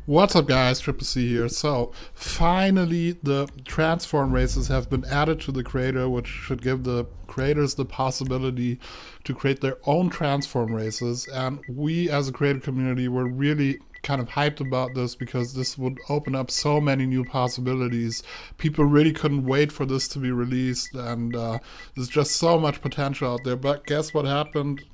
What's up guys, Triple C here. So finally the transform races have been added to the creator, which should give the creators the possibility to create their own transform races. And we as a creator community were really kind of hyped about this because this would open up so many new possibilities. People really couldn't wait for this to be released, and there's just so much potential out there. But guess what happened?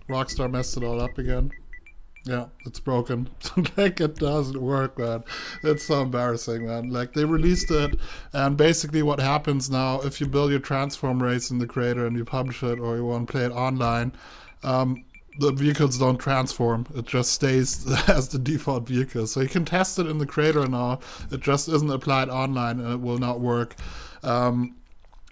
Rockstar messed it all up again. Yeah, it's broken. Like, it doesn't work, man. It's so embarrassing, man. Like, they released it, and basically what happens now, if you build your transform race in the creator and you publish it or you want to play it online, the vehicles don't transform. It just stays as the default vehicle. So you can test it in the creator now. It just isn't applied online, and it will not work.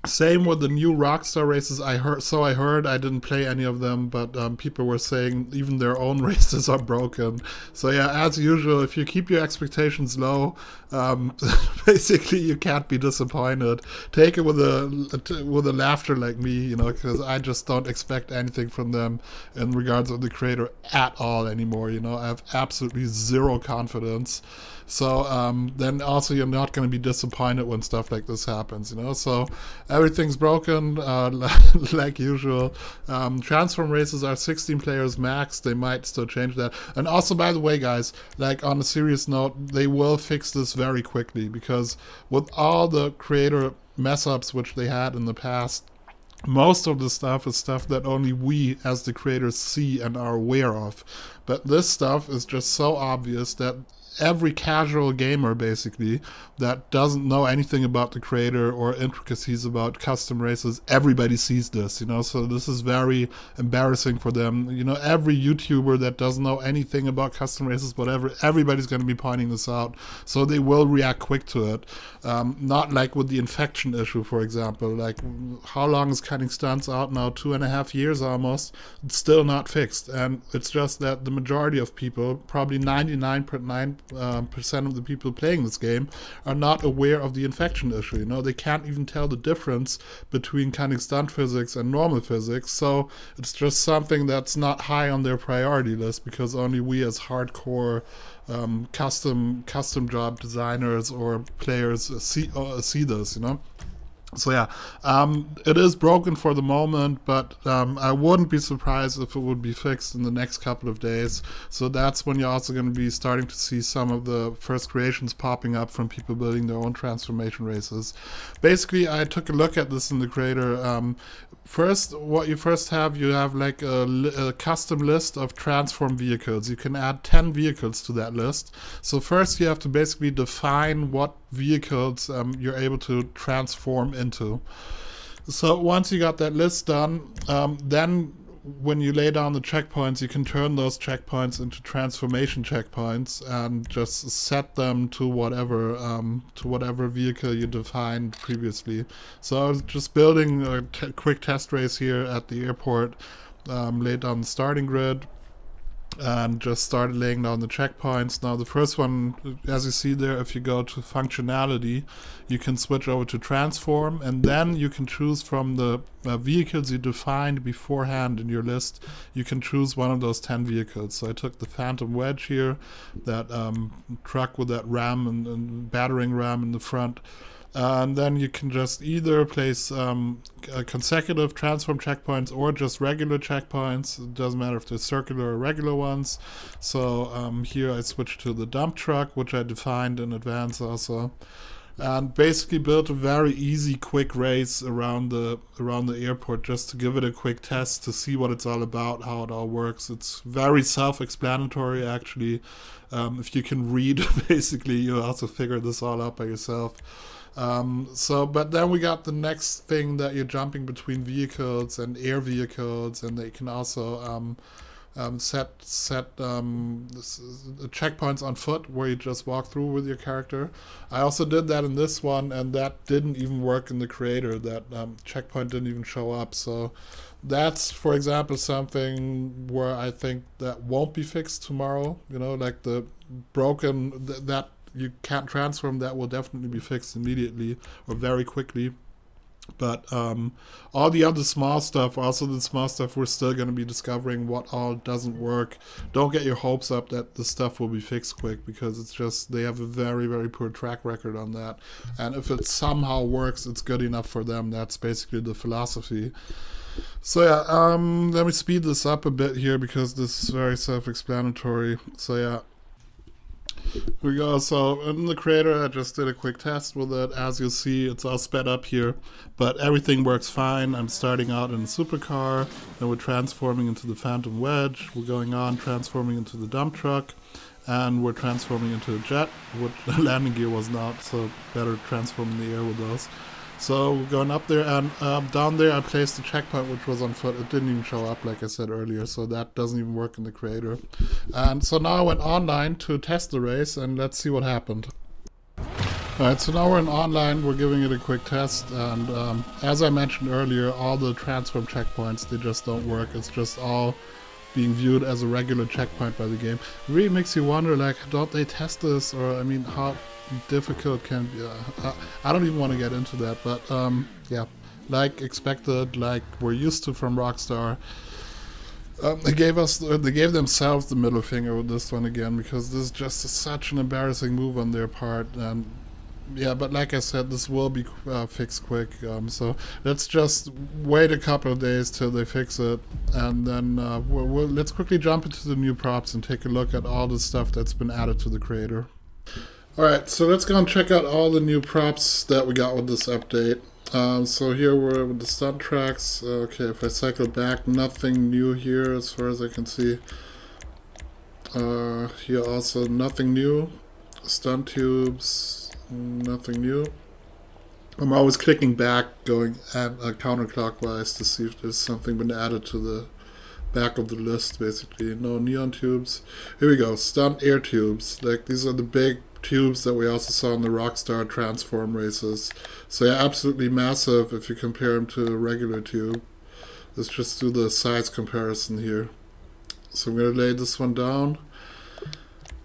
Same with the new Rockstar races. I heard. I didn't play any of them, but people were saying even their own races are broken. So yeah, as usual, if you keep your expectations low, basically you can't be disappointed. Take it with a laughter like me, you know, because I just don't expect anything from them in regards of the creator at all anymore. You know, I have absolutely zero confidence. So then also you're not going to be disappointed when stuff like this happens, you know. So everything's broken, like usual. Transform races are 16 players max. They might still change that. And also, by the way, guys, like on a serious note, they will fix this very quickly, because with all the creator mess ups which they had in the past, most of the stuff is stuff that only we as the creators see and are aware of. But this stuff is just so obvious that every casual gamer basically that doesn't know anything about the creator or intricacies about custom races, everybody sees this, you know. So this is very embarrassing for them, you know. Every YouTuber that doesn't know anything about custom races, whatever, everybody's going to be pointing this out, so they will react quick to it. Not like with the infection issue, for example. Like, how long is cutting stunts out now? 2.5 years almost. It's still not fixed, and it's just that the majority of people, probably 99.9% of the people playing this game, are not aware of the infection issue. You know, they can't even tell the difference between cutting stunt physics and normal physics. So it's just something that's not high on their priority list, because only we as hardcore custom job designers or players see this, you know. So yeah, it is broken for the moment, but I wouldn't be surprised if it would be fixed in the next couple of days. So that's when you're also going to be starting to see some of the first creations popping up from people building their own transformation races. Basically, I took a look at this in the creator. What you first have, you have like a custom list of transform vehicles. You can add 10 vehicles to that list. So first you have to basically define what vehicles you're able to transform into. So once you got that list done, then when you lay down the checkpoints, you can turn those checkpoints into transformation checkpoints and just set them to whatever vehicle you defined previously. So I was just building a quick test race here at the airport, laid down the starting grid, and just started laying down the checkpoints. Now the first one, as you see there, if you go to functionality, you can switch over to transform, and then you can choose from the vehicles you defined beforehand in your list. You can choose one of those 10 vehicles. So I took the Phantom Wedge here, that truck with that ram and battering ram in the front. And then you can just either place consecutive transform checkpoints or just regular checkpoints. It doesn't matter if they're circular or regular ones. So here I switched to the dump truck, which I defined in advance also, and basically built a very easy, quick race around the airport, just to give it a quick test to see what it's all about, how it all works. It's very self-explanatory, actually. If you can read, basically, you also figure this all out by yourself. But then we got the next thing, that you're jumping between vehicles and air vehicles, and they can also set checkpoints on foot, where you just walk through with your character. I also did that in this one, and that didn't even work in the creator. That checkpoint didn't even show up. So that's, for example, something where I think that won't be fixed tomorrow. You know, like the broken that you can't transform, that will definitely be fixed immediately or very quickly. But all the other small stuff, also the small stuff, we're still going to be discovering what all doesn't work. Don't get your hopes up that the stuff will be fixed quick, because it's just, they have a very, very poor track record on that. And if it somehow works, it's good enough for them. That's basically the philosophy. So yeah, let me speed this up a bit here, because this is very self-explanatory. So yeah. Here we go. So in the creator, I just did a quick test with it. As you see, it's all sped up here, but everything works fine. I'm starting out in a supercar, then we're transforming into the Phantom Wedge. We're going on, transforming into the dump truck, and we're transforming into a jet, which the landing gear was not, so better transform in the air with those. So we're going up there, and down there I placed the checkpoint, which was on foot. It didn't even show up, like I said earlier, so that doesn't even work in the creator. And so now I went online to test the race, and let's see what happened. Alright, so now we're in online, we're giving it a quick test, and as I mentioned earlier, all the transform checkpoints, they just don't work. It's just all being viewed as a regular checkpoint by the game. It really makes you wonder, like, don't they test this, or I mean, how difficult can be? I don't even want to get into that, but yeah, like expected, like we're used to from Rockstar. They gave themselves the middle finger with this one again, because this is just such an embarrassing move on their part. And yeah, but like I said, this will be fixed quick, so let's just wait a couple of days till they fix it, and then let's quickly jump into the new props and take a look at all the stuff that's been added to the creator. Alright, so let's go and check out all the new props that we got with this update. So here we're with the stunt tracks. Okay, if I cycle back, nothing new here as far as I can see. Here also nothing new. Stunt tubes, nothing new. I'm always clicking back, going counterclockwise to see if there's something been added to the back of the list, basically. No neon tubes. Here we go, stunt air tubes. Like, these are the big tubes that we also saw in the Rockstar Transform races. So yeah, absolutely massive if you compare them to a regular tube. Let's just do the size comparison here. So I'm going to lay this one down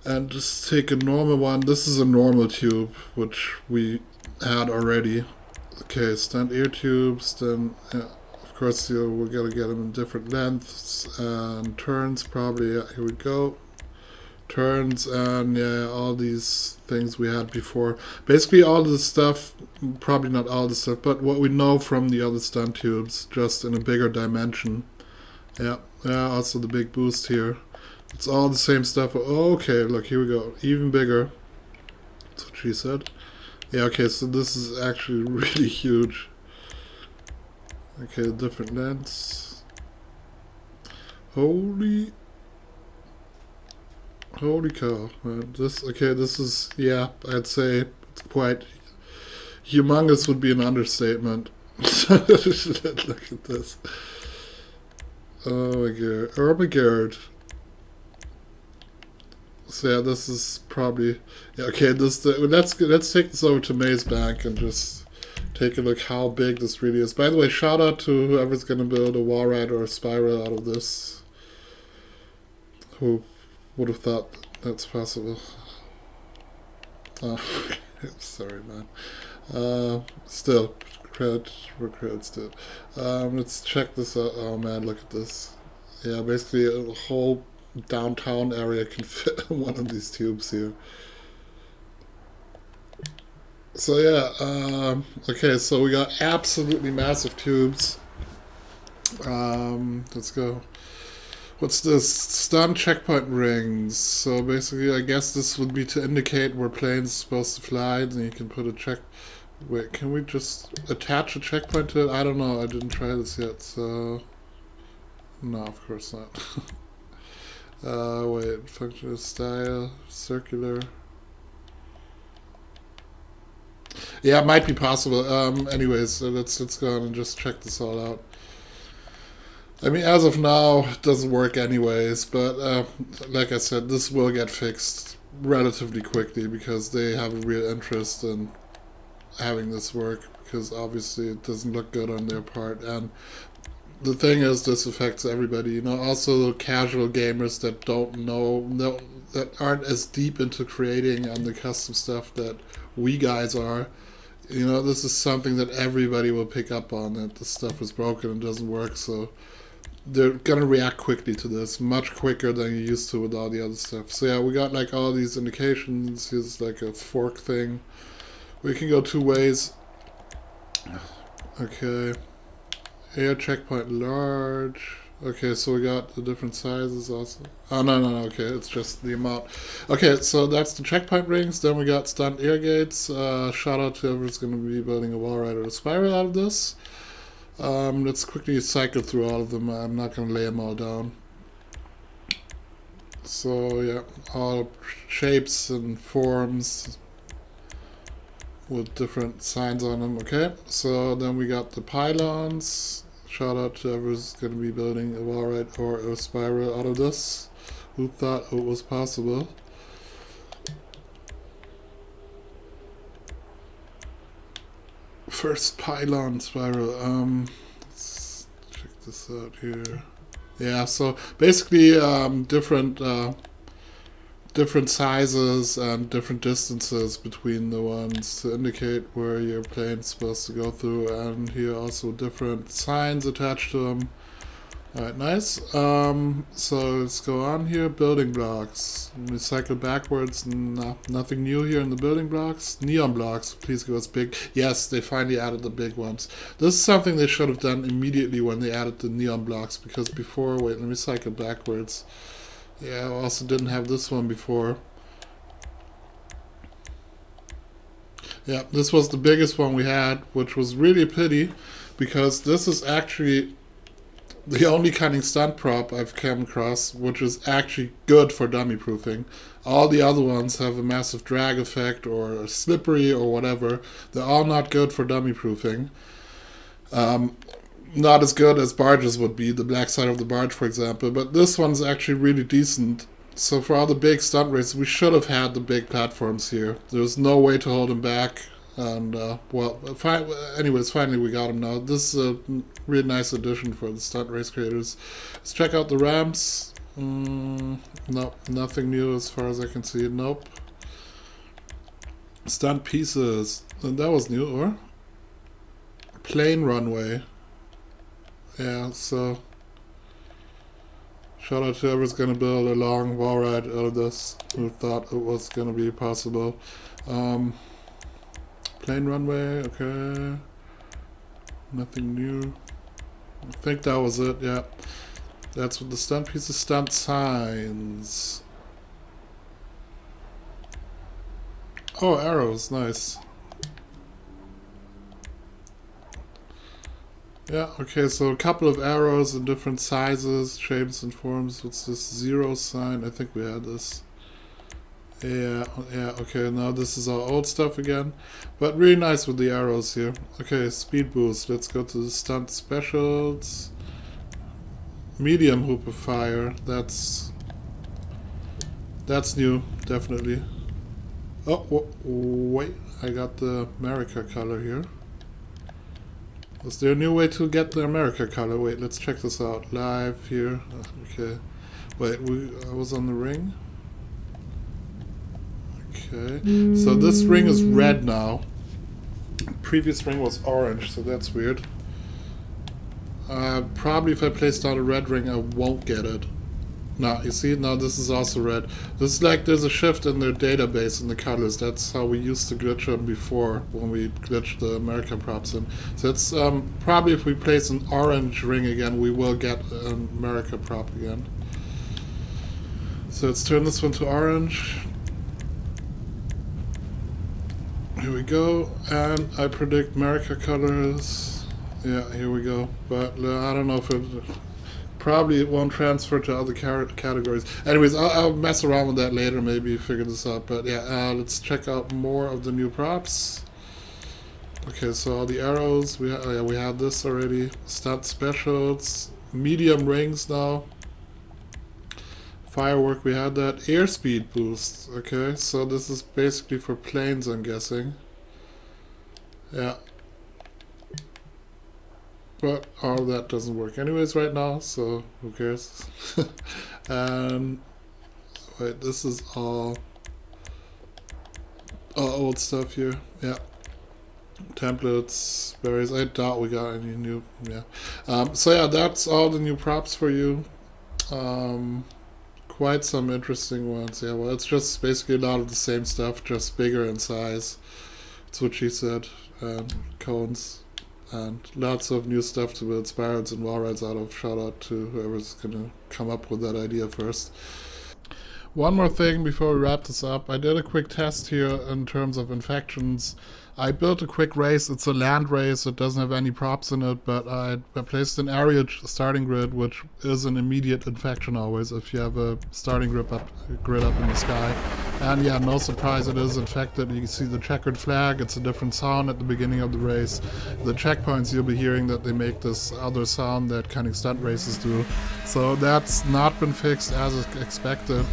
and just take a normal one. This is a normal tube, which we had already. Okay, stunt air tubes, then yeah, of course we're going to get them in different lengths and turns probably. Yeah, here we go. Turns, and yeah, all these things we had before. Basically all the stuff, probably not all the stuff, but what we know from the other stunt tubes, just in a bigger dimension. Yeah, also the big boost here. It's all the same stuff. Oh, okay, look, here we go. Even bigger. That's what she said. Yeah, okay, so this is actually really huge. Okay, different lengths. Holy cow, man. This is, yeah, I'd say it's quite humongous would be an understatement. Look at this. Oh my god. So yeah, this is probably, yeah, okay, let's take this over to Maze Bank and just take a look how big this really is. By the way, shout out to whoever's gonna build a wall ride or a spiral out of this. Who would have thought that's possible? Oh, sorry, man. Still, credit still. Let's check this out. Oh man, look at this. Yeah, basically a whole downtown area can fit in one of these tubes here. So yeah, okay, so we got absolutely massive tubes. Let's go. What's this? Stunt checkpoint rings. So basically, I guess this would be to indicate where planes are supposed to fly. Then you can put a check. Wait, can we just attach a checkpoint to it? I don't know. I didn't try this yet. So no, of course not. Wait. Functional style, circular. Yeah, it might be possible. Anyways, so let's go on and just check this all out. I mean, as of now, it doesn't work anyways, but like I said, this will get fixed relatively quickly because they have a real interest in having this work, because obviously it doesn't look good on their part. And the thing is, this affects everybody, you know, also casual gamers that don't know, that aren't as deep into creating and the custom stuff that we guys are. you know, this is something that everybody will pick up on, that the stuff is broken and doesn't work, so they're gonna react quickly to this, much quicker than you used to with all the other stuff. So yeah, we got like all these indications. Here's like a fork thing. We can go two ways. Okay. Air checkpoint large. Okay, so we got the different sizes also. Oh, no, okay, it's just the amount. Okay, so that's the checkpoint rings. Then we got stunt air gates. Shout out to whoever's going to be building a wall ride or a spiral out of this. Let's quickly cycle through all of them. I'm not going to lay them all down. So, yeah, all shapes and forms with different signs on them. Okay, so then we got the pylons. Shout out to whoever's going to be building a wall ride or a spiral out of this. Who thought it was possible? First pylon spiral. Let's check this out here. Yeah, so basically different sizes and different distances between the ones to indicate where your plane's supposed to go through, and here also different signs attached to them. Alright, nice. So let's go on here. Building blocks. We cycle backwards. Nothing new here in the building blocks. Neon blocks. Please give us big. Yes, they finally added the big ones. This is something they should have done immediately when they added the neon blocks, because before, wait, let me cycle backwards. Yeah, I also didn't have this one before. Yeah, this was the biggest one we had, which was really a pity, because this is actually the only cunning stunt prop I've come across which is actually good for dummy proofing. All the other ones have a massive drag effect or slippery or whatever. They're all not good for dummy proofing. Not as good as barges would be, the black side of the barge for example, but this one's actually really decent. So for all the big stunt races, we should have had the big platforms here. There's no way to hold them back, and well, anyways, finally we got them now. This is a really nice addition for the stunt race creators. Let's check out the ramps. Nope, nothing new as far as I can see. Nope. Stunt pieces, and that was new, or? Plane runway. Yeah, so shout out to whoever's gonna build a long wall ride out of this, who thought it was gonna be possible. Plane runway, okay. Nothing new. I think that was it, yeah. That's what the stunt pieces, stunt signs. Oh, arrows, nice. Yeah, okay, so a couple of arrows in different sizes, shapes and forms. What's this zero sign? I think we had this. Yeah, okay, now this is our old stuff again. But really nice with the arrows here. Okay, speed boost. Let's go to the stunt specials. Medium hoop of fire. That's new, definitely. Oh, wait, I got the America color here. Is there a new way to get the America color? Wait, let's check this out. Live here. Okay. Wait, I was on the ring. Okay. So this ring is red now. Previous ring was orange, so that's weird. Probably if I place down a red ring, I won't get it. Now, you see, now this is also red. This is like there's a shift in their database in the colors. That's how we used to glitch them before, when we glitched the American props in. So it's probably if we place an orange ring again, we will get an America prop again. So let's turn this one to orange. Here we go, and I predict America colors. Yeah, here we go. But I don't know if it... Probably it won't transfer to other categories. Anyways, I'll mess around with that later, maybe figure this out. But yeah, let's check out more of the new props. Okay, so all the arrows, we had this already. Stunt specials, medium rings now. Firework, we had that. Airspeed boost, okay, so this is basically for planes, I'm guessing. Yeah. But all of that doesn't work anyways right now, so who cares? And wait, this is all old stuff here. Yeah. templates, berries. I doubt we got any new. Yeah. So yeah, that's all the new props for you. Quite some interesting ones. Yeah. Well, it's just basically a lot of the same stuff, just bigger in size. That's what she said. And cones. And lots of new stuff to build spirals and wall rides out of. Shout out to whoever's gonna come up with that idea first. One more thing before we wrap this up. I did a quick test here in terms of infections. I built a quick race. It's a land race. It doesn't have any props in it, but I placed an area starting grid, which is an immediate infection always if you have a starting grid up in the sky. And yeah, no surprise, it is infected. You can see the checkered flag. It's a different sound at the beginning of the race. The checkpoints, you'll be hearing that they make this other sound that kind of stunt races do. So that's not been fixed as expected.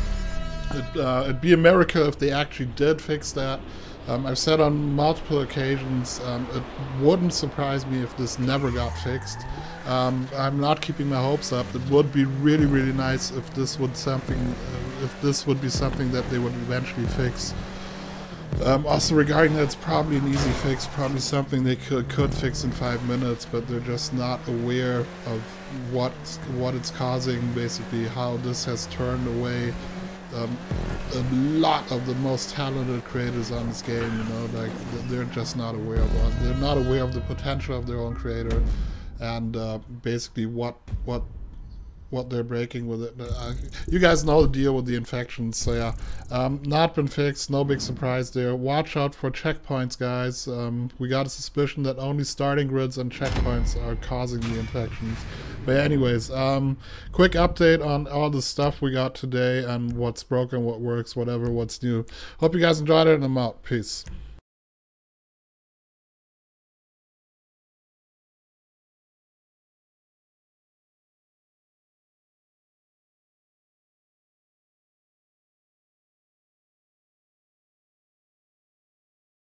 It'd be a miracle if they actually did fix that. I've said on multiple occasions, it wouldn't surprise me if this never got fixed. I'm not keeping my hopes up. It would be really, really nice if this would be something that they would eventually fix. Also regarding that, it's probably an easy fix, probably something they could fix in 5 minutes, but they're just not aware of what it's causing, basically how this has turned away a lot of the most talented creators on this game. You know, like they're just not aware of it. They're not aware of the potential of their own creator, and basically what they're breaking with it. You guys know the deal with the infections, so yeah, not been fixed. No big surprise there. Watch out for checkpoints, guys. We got a suspicion that only starting grids and checkpoints are causing the infections. But anyways, quick update on all the stuff we got today and what's broken, what works, whatever, what's new. Hope you guys enjoyed it, and I'm out. Peace.